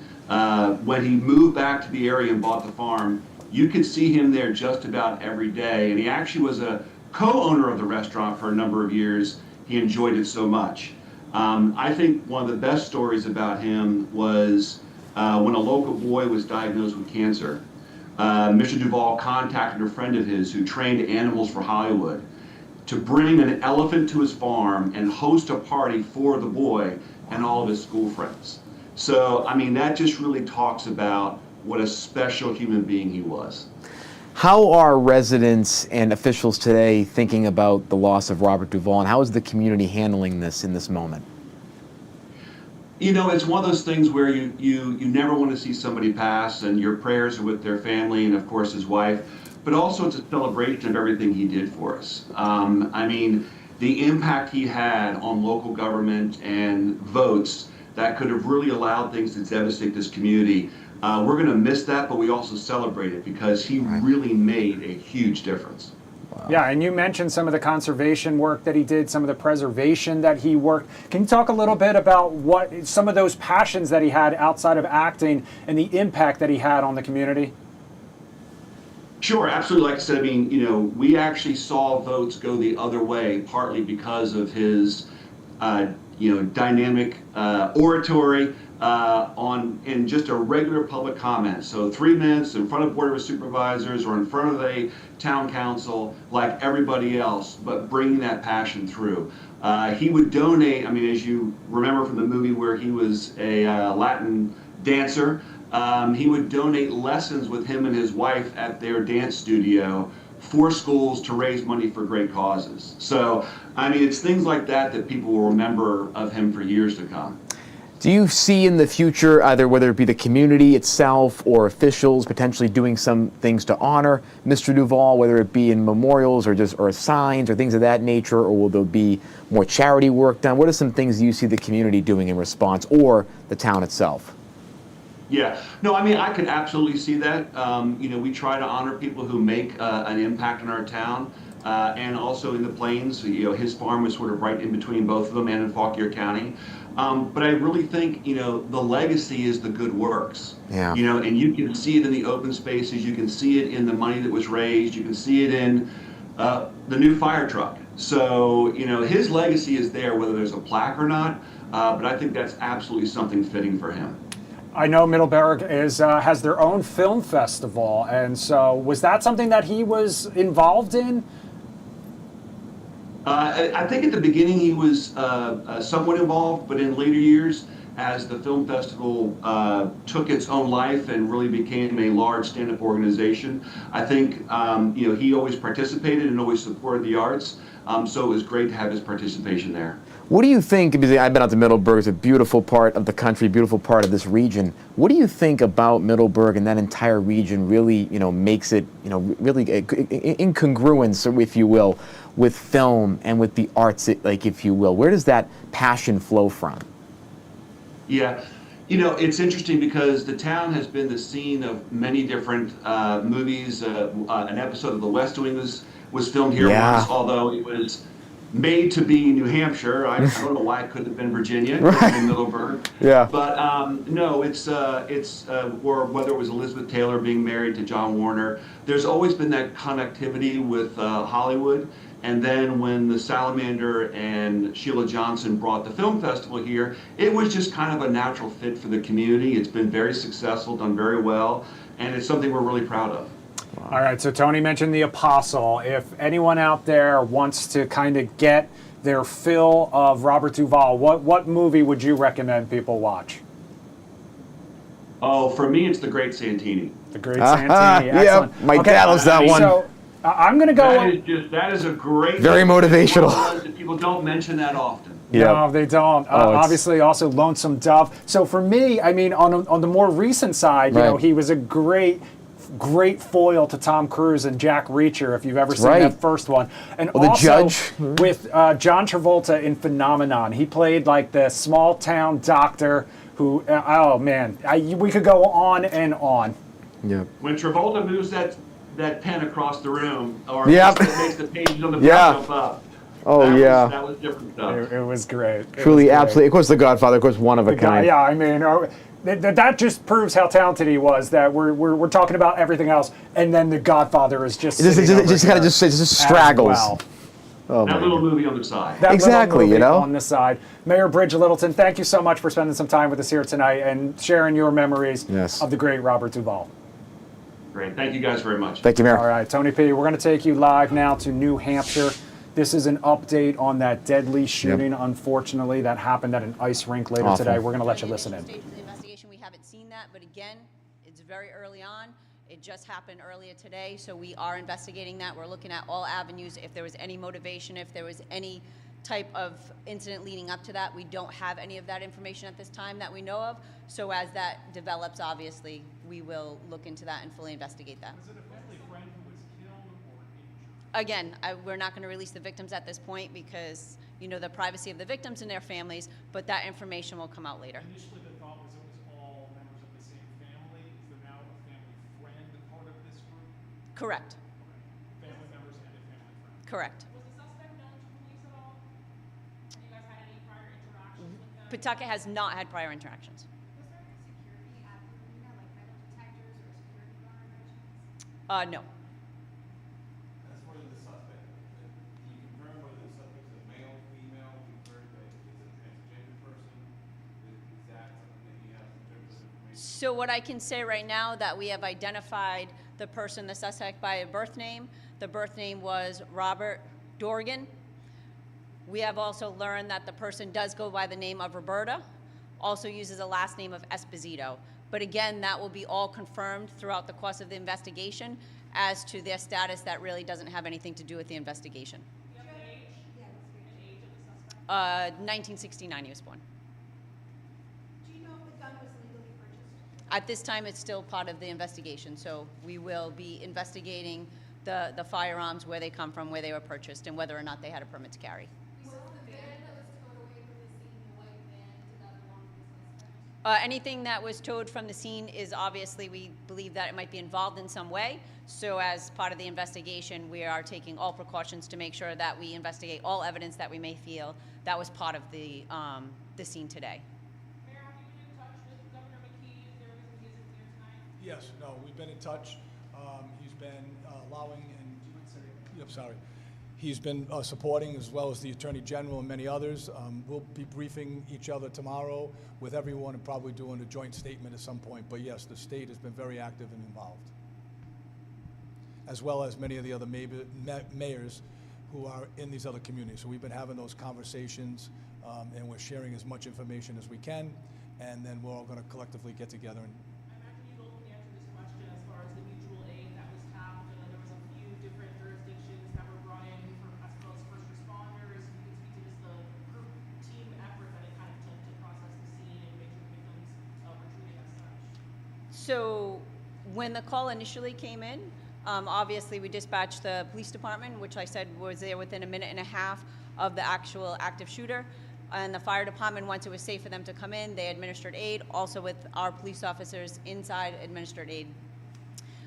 when he moved back to the area and bought the farm, you could see him there just about every day. And he actually was a co-owner of the restaurant for a number of years. He enjoyed it so much. I think one of the best stories about him was when a local boy was diagnosed with cancer. Mr. Duvall contacted a friend of his who trained animals for Hollywood to bring an elephant to his farm and host a party for the boy and all of his school friends. So, I mean, that just really talks about what a special human being he was. How are residents and officials today thinking about the loss of Robert Duvall, and how is the community handling this in this moment? It's one of those things where you never want to see somebody pass, and your prayers are with their family and, of course, his wife, but also it's a celebration of everything he did for us. I mean, the impact he had on local government and votes that could have really allowed things to devastate this community. We're going to miss that, but we also celebrate it because he really made a huge difference. Yeah, and you mentioned some of the conservation work that he did, some of the preservation that he worked. Can you talk a little bit about what some of those passions that he had outside of acting and the impact that he had on the community? Sure, absolutely. Like I said, I mean, you know, we actually saw votes go the other way, partly because of his, you know, dynamic oratory in just a regular public comment. So 3 minutes in front of Board of Supervisors or in front of a town council, like everybody else, but bringing that passion through. He would donate, I mean, as you remember from the movie where he was a Latin dancer, he would donate lessons with him and his wife at their dance studio for schools to raise money for great causes. So, I mean, it's things like that that people will remember of him for years to come. Do you see in the future, either whether it be the community itself or officials potentially doing some things to honor Mr. Duvall, whether it be in memorials or signs or things of that nature, or will there be more charity work done? What are some things you see the community doing in response, or the town itself? Yeah, no, I mean, I could absolutely see that. You know, we try to honor people who make an impact in our town, and also in the Plains. You know, his farm was sort of right in between both of them and in Fauquier County. But I really think, you know, the legacy is the good works. Yeah. You know, and you can see it in the open spaces. You can see it in the money that was raised. You can see it in the new fire truck. So, you know, his legacy is there, whether there's a plaque or not. But I think that's absolutely something fitting for him. I know Middleburg has their own film festival, and so was that something that he was involved in? I think at the beginning he was somewhat involved, but in later years, as the film festival took its own life and really became a large stand-up organization, I think you know, he always participated and always supported the arts. So it was great to have his participation there. What do you think, because I've been out to Middleburg, it's a beautiful part of the country, beautiful part of this region. What do you think about Middleburg and that entire region really, you know, makes it, you know, really in congruence, if you will, with film and with the arts, like, if you will? Where does that passion flow from? Yeah, you know, it's interesting because the town has been the scene of many different movies. An episode of The West Wing was filmed here once, although it was made to be New Hampshire. I don't know why it couldn't have been Virginia, in Middleburg. Yeah. But no, it's or whether it was Elizabeth Taylor being married to John Warner. There's always been that connectivity with Hollywood. And then when the Salamander and Sheila Johnson brought the film festival here, it was just kind of a natural fit for the community. It's been very successful, done very well, and it's something we're really proud of. All right, so Tony mentioned The Apostle. If anyone out there wants to kind of get their fill of Robert Duvall, what movie would you recommend people watch? Oh, for me, it's The Great Santini. The Great Santini, excellent. Yeah, my dad was that one. So I'm going to go... That is a great... Very motivational. People don't mention that often. No, they don't. Obviously, also Lonesome Dove. So for me, I mean, on the more recent side, you know, he was a great foil to Tom Cruise and Jack Reacher, if you've ever seen that first one. And the also Judge. with John Travolta in Phenomenon. He played like the small town doctor who, oh man, we could go on and on. Yeah. When Travolta moves that pen across the room, or makes the pages on the jump up. Oh, that was different stuff. It was great. Truly, absolutely. Of course, The Godfather, of course, one of a kind. Yeah, I mean, that just proves how talented he was. That we're talking about everything else, and then The Godfather is just kind of just straggles. Well. Oh, that little movie on the side. Exactly, you know, on the side. Mayor Bridge Littleton, thank you so much for spending some time with us here tonight and sharing your memories of the great Robert Duvall. Great. Thank you guys very much. Thank you, Mayor. All right, Tony P., we're going to take you live now to New Hampshire. This is an update on that deadly shooting, unfortunately, that happened at an ice rink later today. We're going to let you listen in. Stage of the investigation, we haven't seen that, but again, it's very early on. It just happened earlier today, so we are investigating that. We're looking at all avenues. If there was any motivation, if there was any type of incident leading up to that, we don't have any of that information at this time that we know of. So as that develops, obviously, we will look into that and fully investigate that. Was it a family friend who was killed or injured? Again, we're not going to release the victims at this point because the privacy of the victims and their families, but that information will come out later. Initially, the thought was it was all members of the same family. Is there now a family friend part of this group? Correct. Okay. Family members and a family friend. Correct. Was the suspect known to police at all? Have you guys had any prior interactions with them? Pawtucket has not had prior interactions. Was there any security at the arena, like metal detectors or security guard by chance? No. As far as the suspect, can you confirm whether the suspect is a male, female? We've heard that it's a transgender person. Is that something that you have in terms of information? So what I can say right now that we have identified the person, the suspect, by a birth name. The birth name was Robert Dorgan. We have also learned that the person does go by the name of Roberta, also uses a last name of Esposito. But again, that will be all confirmed throughout the course of the investigation as to their status. That really doesn't have anything to do with the investigation. Do you have the age? Yeah, what's the age of the suspect? 1969 he was born. Do you know if the gun was legally purchased? At this time, it's still part of the investigation, so we will be investigating the firearms, where they come from, where they were purchased, and whether or not they had a permit to carry. Was the van that was towed away from the scene, the white van, did that belong to the suspect? Anything that was towed from the scene is obviously, we believe that it might be involved in some way. So as part of the investigation, we are taking all precautions to make sure that we investigate all evidence that we may feel that was part of the scene today. Mayor, have you been in touch with Governor McKee? Is there a reason he isn't here tonight? Yes, no, we've been in touch. He's been allowing and, I'm sorry, he's been supporting, as well as the Attorney General and many others. We'll be briefing each other tomorrow with everyone and probably doing a joint statement at some point. But yes, the state has been very active and involved, as well as many of the other mayors who are in these other communities. So we've been having those conversations, and we're sharing as much information as we can, and then we're all going to collectively get together and I imagine you both can answer this question as far as the mutual aid that was tapped. There was a few different jurisdictions that were brought in as well as first responders. You can speak to just the group team effort that it kind of took to process the scene and make sure victims were treated as such. So when the call initially came in, obviously we dispatched the police department, which I said was there within a minute and a half of the actual active shooter. And the fire department, once it was safe for them to come in, they administered aid, also with our police officers inside administered aid.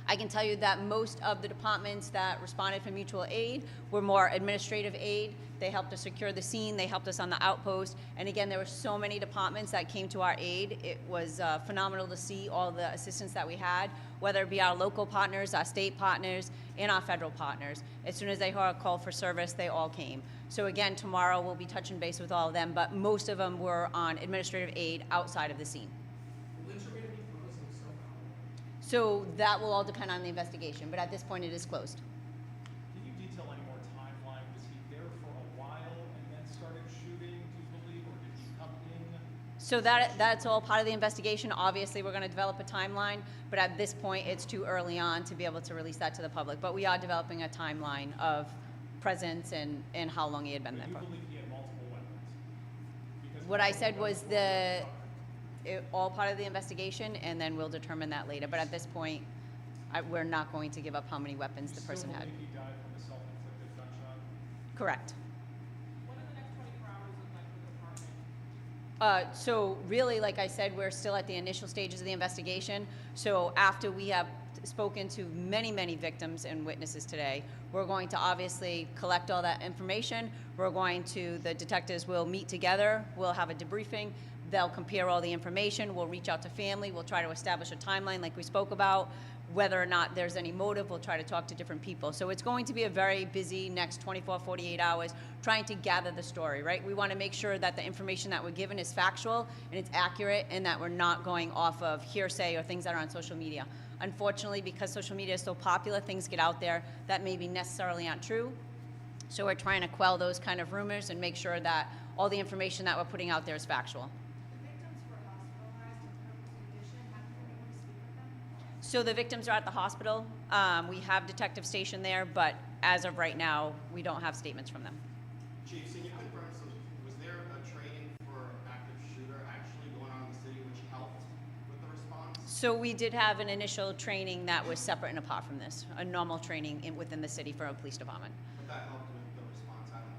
I can tell you that most of the departments that responded for mutual aid were more administrative aid. They helped us secure the scene, they helped us on the outpost, and again, there were so many departments that came to our aid. It was phenomenal to see all the assistance that we had, whether it be our local partners, our state partners, and our federal partners. As soon as they heard a call for service, they all came. So again, tomorrow we'll be touching base with all of them, but most of them were on administrative aid outside of the scene. So that will all depend on the investigation, but at this point it is closed. Can you detail any more timeline? Was he there for a while and then started shooting, do you believe, or did he come in? So that's all part of the investigation. Obviously, we're going to develop a timeline, but at this point it's too early on to be able to release that to the public. But we are developing a timeline of presence and how long he had been there Do you for. believe he had multiple weapons? Because What I said was all part of the investigation, and then we'll determine that later. But at this point, we're not going to give up how many weapons the person had. You still believe he died from a self-inflicted gunshot? Correct. What do the next 24 hours look like for the department? So really, like I said, we're still at the initial stages of the investigation. So after we have spoken to many, many victims and witnesses today, we're going to obviously collect all that information. The detectives will meet together. We'll have a debriefing. They'll compare all the information. We'll reach out to family. We'll try to establish a timeline like we spoke about. Whether or not there's any motive, we'll try to talk to different people. So it's going to be a very busy next 24, 48 hours trying to gather the story, right? We want to make sure that the information that we're given is factual and it's accurate, and that we're not going off of hearsay or things that are on social media. Unfortunately, because social media is so popular, things get out there that maybe necessarily aren't true. So we're trying to quell those kind of rumors and make sure that all the information that we're putting out there is factual. The victims were hospitalized in critical condition. Have you been able to speak with them? So the victims are at the hospital. We have detectives stationed there, but as of right now, we don't have statements from them. Chief, can you confirm, so was there a training for active shooter actually going on in the city which helped with the response? So we did have an initial training that was separate and apart from this, a normal training within the city for a police department. But that helped with the response, I don't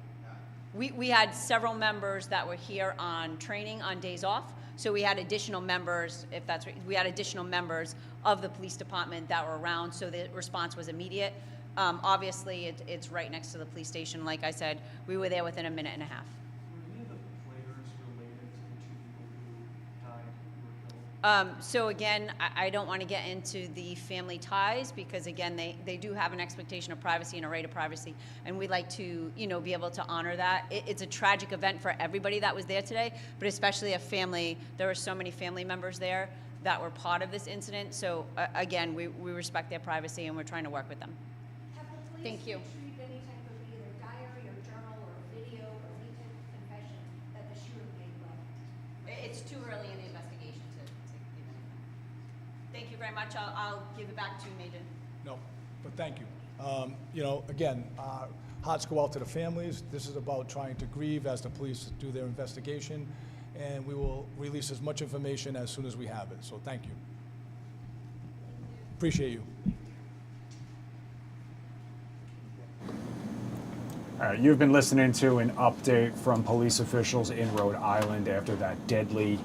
know. We had several members that were here on training on days off. So we had additional members, if that's right, we had additional members of the police department that were around, so the response was immediate. Obviously, it's right next to the police station. Like I said, we were there within a minute and a half. Were any of the players related to the two people who died, who were killed? So again, I don't want to get into the family ties because again, they do have an expectation of privacy and a right of privacy, and we'd like to, be able to honor that. It's a tragic event for everybody that was there today, but especially a family. There were so many family members there that were part of this incident. So again, we respect their privacy and we're trying to work with them. Have the police Thank you. retrieved any type of either diary or journal or video or any type of confession that the shooter made left? It's too early in the investigation to give anything. Thank you very much. I'll give it back to you, Major. No, but thank you. Again, our hearts go out to the families. This is about trying to grieve as the police do their investigation, and we will release as much information as soon as we have it. So thank you. Appreciate you. All right, you've been listening to an update from police officials in Rhode Island after that deadly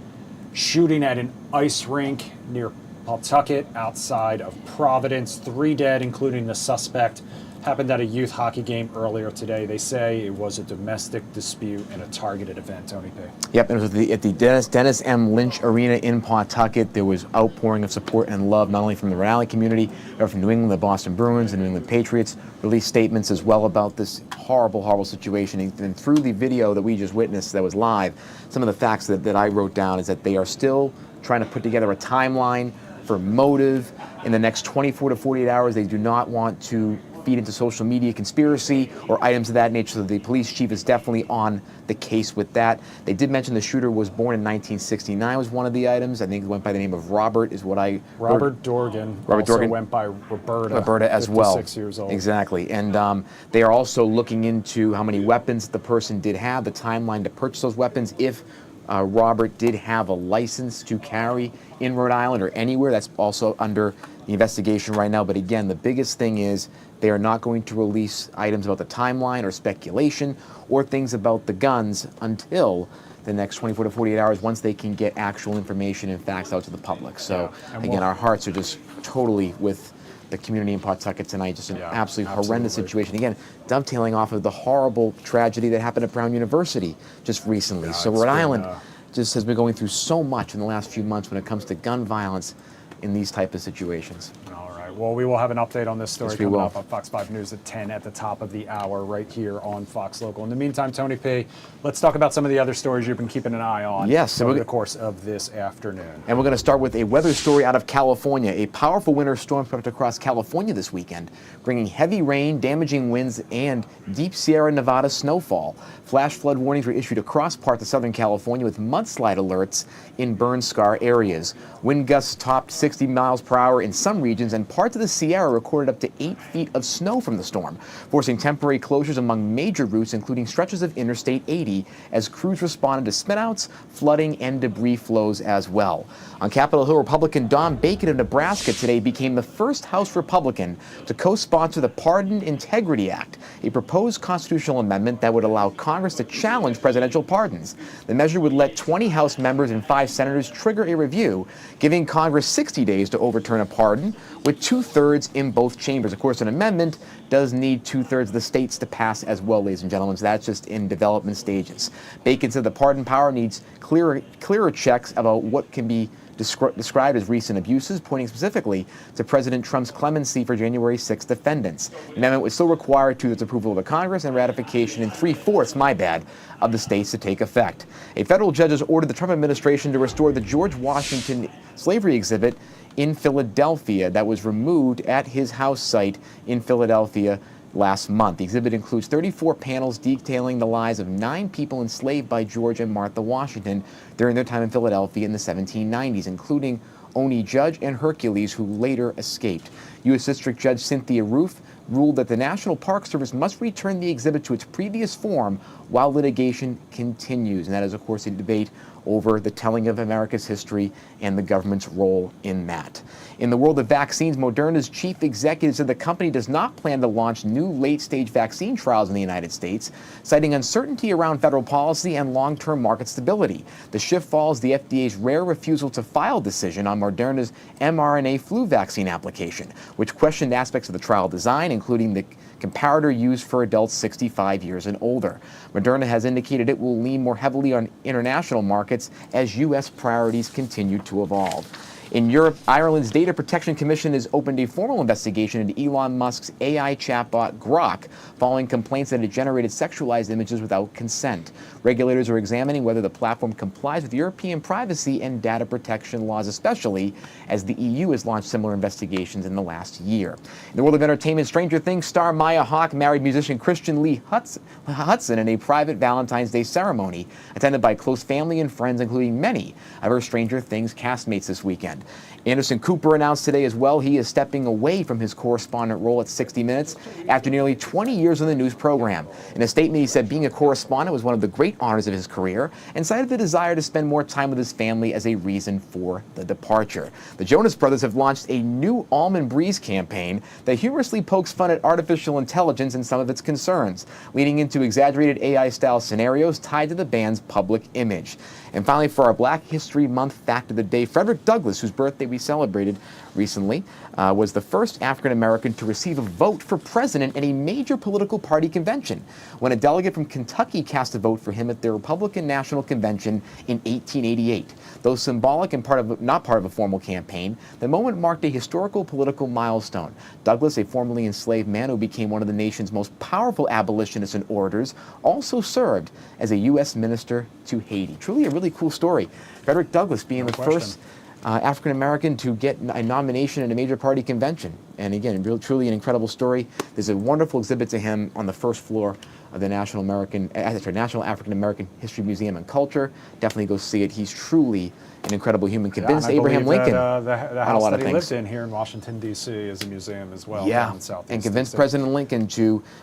shooting at an ice rink near Pawtucket outside of Providence. 3 dead, including the suspect. Happened at a youth hockey game earlier today. They say it was a domestic dispute and a targeted event, Tony P. Yep, it was at the Dennis M. Lynch Arena in Pawtucket. There was outpouring of support and love, not only from the Rhode Island community, but from New England, the Boston Bruins, and New England Patriots released statements as well about this horrible, horrible situation. And through the video that we just witnessed that was live, some of the facts that I wrote down is that they are still trying to put together a timeline for motive in the next 24 to 48 hours. They do not want to feed into social media conspiracy or items of that nature. So the police chief is definitely on the case with that. They did mention the shooter was born in 1969 was one of the items. I think it went by the name of Robert is what I Robert Dorgan. Robert also Dorgan went by Roberta. Roberta as well. 56 years old. Exactly. And they are also looking into how many weapons the person did have, the timeline to purchase those weapons, if Robert did have a license to carry in Rhode Island or anywhere. That's also under the investigation right now. But again, the biggest thing is they are not going to release items about the timeline or speculation or things about the guns until the next 24 to 48 hours once they can get actual information and facts out to the public. So again, our hearts are just totally with the community in Pawtucket tonight. Just an absolutely horrendous situation. Again, dovetailing off of the horrible tragedy that happened at Brown University just recently. So Rhode Island just has been going through so much in the last few months when it comes to gun violence in these type of situations. All right. Well, we will have an update on this story coming up on Fox 5 News at 10 at the top of the hour right here on Fox Local. In the meantime, Tony P., let's talk about some of the other stories you've been keeping an eye on over the course of this afternoon. And we're going to start with a weather story out of California. A powerful winter storm swept across California this weekend, bringing heavy rain, damaging winds, and deep Sierra Nevada snowfall. Flash flood warnings were issued across parts of Southern California with mudslide alerts in burn-scar areas. Wind gusts topped 60 miles per hour in some regions, and parts of the Sierra recorded up to 8 feet of snow from the storm, forcing temporary closures among major routes, including stretches of Interstate 80, as crews responded to spinouts, flooding, and debris flows as well. On Capitol Hill, Republican Don Bacon of Nebraska today became the first House Republican to co-sponsor the Pardon Integrity Act, a proposed constitutional amendment that would allow Congress to challenge presidential pardons. The measure would let 20 House members and 5 senators trigger a review, giving Congress 60 days to overturn a pardon, with 2/3 in both chambers. Of course, an amendment does need 2/3 of the states to pass as well, ladies and gentlemen, so that's just in development stages. Bacon said the pardon power needs clearer checks about what can be described as recent abuses, pointing specifically to President Trump's clemency for January 6 defendants. The amendment would still require 2/3 approval of the Congress and ratification in 3/4, of the states to take effect. A federal judge has ordered the Trump administration to restore the George Washington slavery exhibit in Philadelphia that was removed at his house site in Philadelphia last month. The exhibit includes 34 panels detailing the lives of 9 people enslaved by George and Martha Washington during their time in Philadelphia in the 1790s, including Oni Judge and Hercules, who later escaped. U.S. District Judge Cynthia Roof ruled that the National Park Service must return the exhibit to its previous form while litigation continues. And that is, of course, a debate over the telling of America's history and the government's role in that. In the world of vaccines, Moderna's chief executive said the company does not plan to launch new late-stage vaccine trials in the United States, citing uncertainty around federal policy and long-term market stability. The shift follows the FDA's rare refusal to file decision on Moderna's mRNA flu vaccine application, which questioned aspects of the trial design, including the comparator used for adults 65 years and older. Moderna has indicated it will lean more heavily on international markets as U.S. priorities continue to evolve. In Europe, Ireland's Data Protection Commission has opened a formal investigation into Elon Musk's AI chatbot Grok, following complaints that it generated sexualized images without consent. Regulators are examining whether the platform complies with European privacy and data protection laws, especially as the EU has launched similar investigations in the last year. In the world of entertainment, Stranger Things star Maya Hawke married musician Christian Lee Hutson in a private Valentine's Day ceremony attended by close family and friends, including many of her Stranger Things castmates this weekend. Anderson Cooper announced today as well he is stepping away from his correspondent role at 60 Minutes after nearly 20 years on the news program. In a statement, he said being a correspondent was one of the great honors of his career and cited the desire to spend more time with his family as a reason for the departure. The Jonas Brothers have launched a new Almond Breeze campaign that humorously pokes fun at artificial intelligence and some of its concerns, leading into exaggerated AI-style scenarios tied to the band's public image. And finally, for our Black History Month fact of the day, Frederick Douglass, whose birthday we celebrated recently, was the first African American to receive a vote for president at a major political party convention, when a delegate from Kentucky cast a vote for him at the Republican National Convention in 1888. Though symbolic and not part of a formal campaign, the moment marked a historical political milestone. Douglass, a formerly enslaved man who became one of the nation's most powerful abolitionists and orators, also served as a U.S. minister to Haiti. Truly a really cool story. Frederick Douglass being the first African American to get a nomination at a major party convention. And again, truly an incredible story. There's a wonderful exhibit to him on the first floor of the National African American History Museum and Culture. Definitely go see it. He's truly an incredible human. Convinced Abraham Lincoln the house on a lot that of he things. lived in here in Washington, D.C. is a museum as well. Yeah, in Southeast and convinced DC. President Lincoln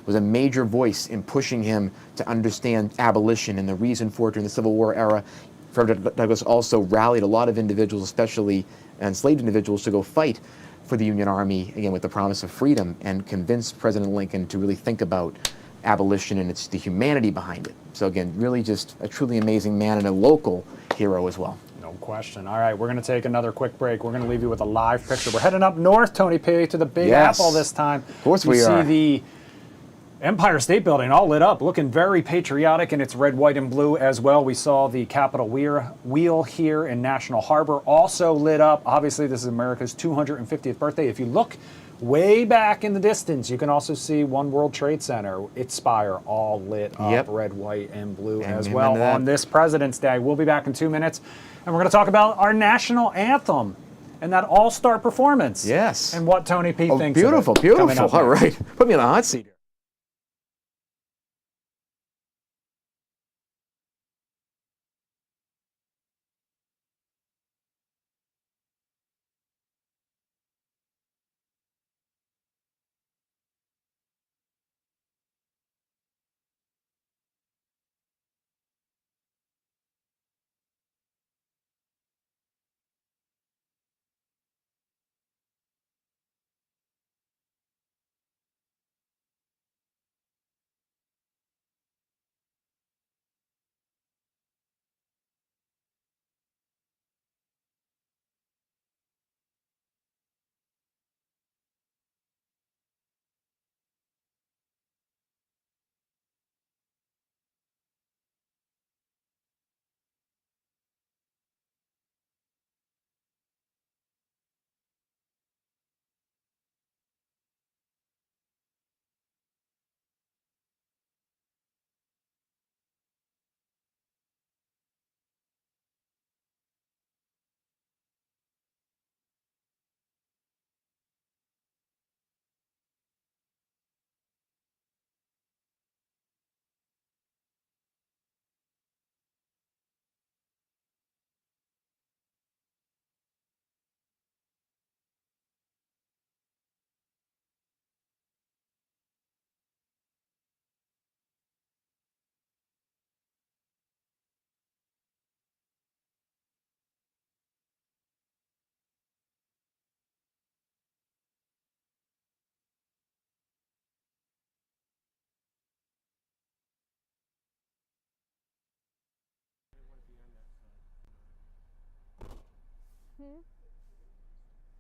was a major voice in pushing him to understand abolition and the reason for it during the Civil War era. Frederick Douglass also rallied a lot of individuals, especially enslaved individuals, to go fight for the Union Army, again, with the promise of freedom, and convinced President Lincoln to really think about abolition and the humanity behind it. So again, really just a truly amazing man and a local hero as well. No question. All right, we're going to take another quick break. We're going to leave you with a live picture. We're heading up north, Tony P, to the Big Apple this time. Of course we are. See the Empire State Building all lit up, looking very patriotic in its red, white, and blue as well. We saw the Capitol wheel here in National Harbor also lit up. Obviously, this is America's 250th birthday. If you look way back in the distance, you can also see One World Trade Center, its spire, all lit up, red, white, and blue as well on this President's Day. We'll be back in 2 minutes, and we're going to talk about our national anthem and that all-star performance. Yes. And what Tony P thinks Beautiful, of it. beautiful. All right. Put me on the hot seat.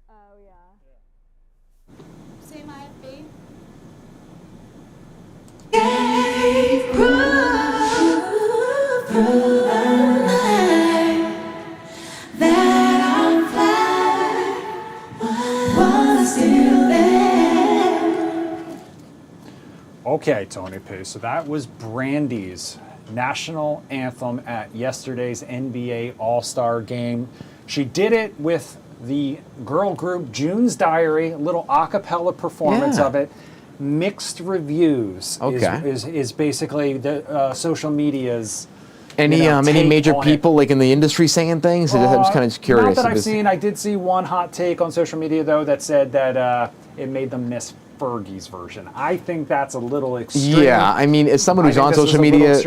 Oh, yeah. Same IFB. Okay, Tony P. So that was Brandy's national anthem at yesterday's NBA All-Star game. She did it with the girl group June's Diary, a little a cappella performance of it. Mixed reviews is basically the social media's. Any major people like in the industry saying things? I'm just kind of curious. Not that I've seen. I did see one hot take on social media though that said that it made them miss Fergie's version. I think that's a little extreme. Yeah, I mean, as someone who's on social media,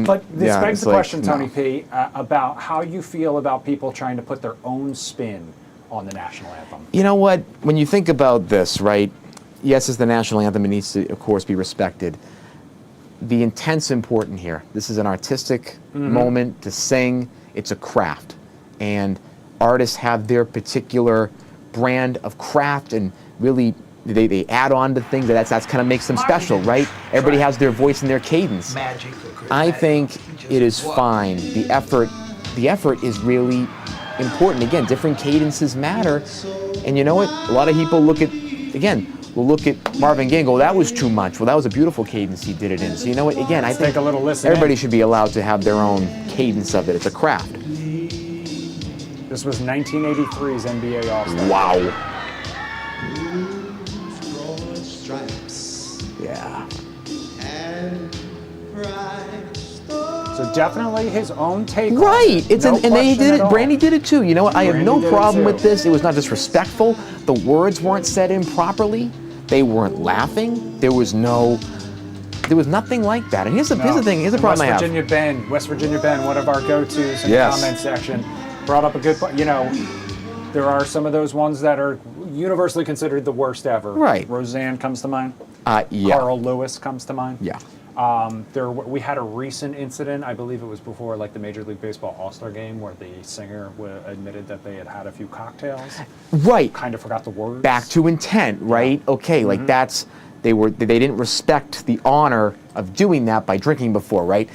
but this begs the question, Tony P, about how you feel about people trying to put their own spin on the national anthem. You know what? When you think about this, right? Yes, it's the national anthem. It needs to, of course, be respected. The intent's important here. This is an artistic moment to sing. It's a craft, and artists have their particular brand of craft, and really they add on to things. That's kind of makes them special, right? Everybody has their voice and their cadence. I think it is fine. The effort is really important. Again, different cadences matter, and you know what? A lot of people look at Marvin Gaye and go, that was too much. Well, that was a beautiful cadence he did it in. So you know what? Again, I think a little listen everybody should be allowed to have their own cadence of it. It's a craft. This was 1983's NBA All-Star. Wow. Yeah. So definitely his own take. Right. It's and they did it. Brandy did it too. You know what? I have no problem with this. It was not disrespectful. The words weren't said improperly. They weren't laughing. There was nothing like that. And here's the thing. Here's the problem I have. West Virginia Ben, one of our go-tos in the comment section, brought up a good point. You know, there are some of those ones that are universally considered the worst ever. Right. Roseanne comes to mind. Yeah. Carl Lewis comes to mind. Yeah. We had a recent incident, I believe it was before like the Major League Baseball All-Star game, where the singer admitted that they had had a few cocktails. Right. Kind of forgot the words. Back to intent, right? Yeah. Okay, like they didn't respect the honor of doing that by drinking before, right?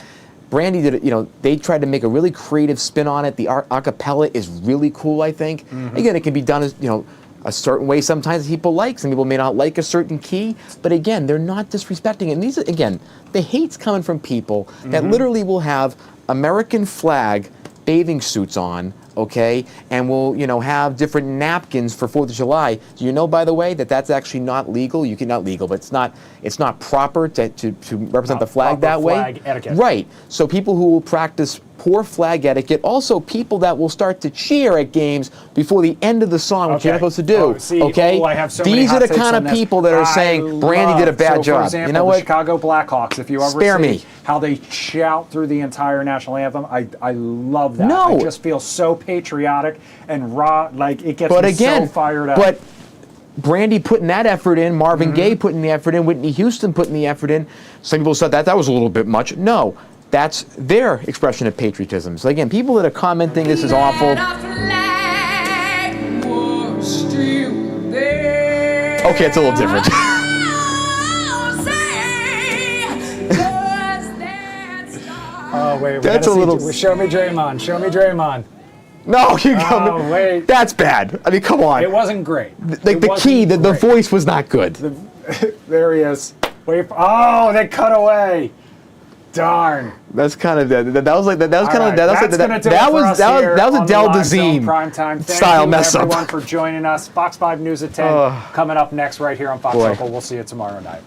Brandy did it, you know, they tried to make a really creative spin on it. The a cappella is really cool, I think. Again, it can be done as, you know, a certain way sometimes people like. Some people may not like a certain key, but again, they're not disrespecting it. And these, again, the hate's coming from people that literally will have American flag bathing suits on, okay, and will, you know, have different napkins for 4th of July. Do you know, by the way, that that's actually not legal? Not legal, but it's not proper to represent the flag that way. Flag etiquette. Right. So people who will practice poor flag etiquette, also people that will start to cheer at games before the end of the song, which you're not supposed to do. I have so many These hot are the takes kind on of this. people that are saying Brandy did a bad job. For example, you know the what? Chicago Blackhawks, if you ever Spare see me. how they shout through the entire national anthem, I love that. No. I just feel so patriotic and raw, like it gets me so fired up. But Brandy putting that effort in, Marvin Gaye putting the effort in, Whitney Houston putting the effort in. Some people said that was a little bit much. No, that's their expression of patriotism. So again, people that are commenting this is awful. Okay, it's a little different. Oh wait, that's a little. Show me Draymond. Show me Draymond. No, you come. Oh wait, that's bad. I mean, come on. It wasn't great. Like the key, the voice was not good. There he is. Wait. Oh, they cut away. Darn. That's kind of that was like that was kind of that was a Del Dazeem style mess up. Thank you everyone for joining us. Fox 5 News at 10 coming up next right here on Fox Local. We'll see you tomorrow night.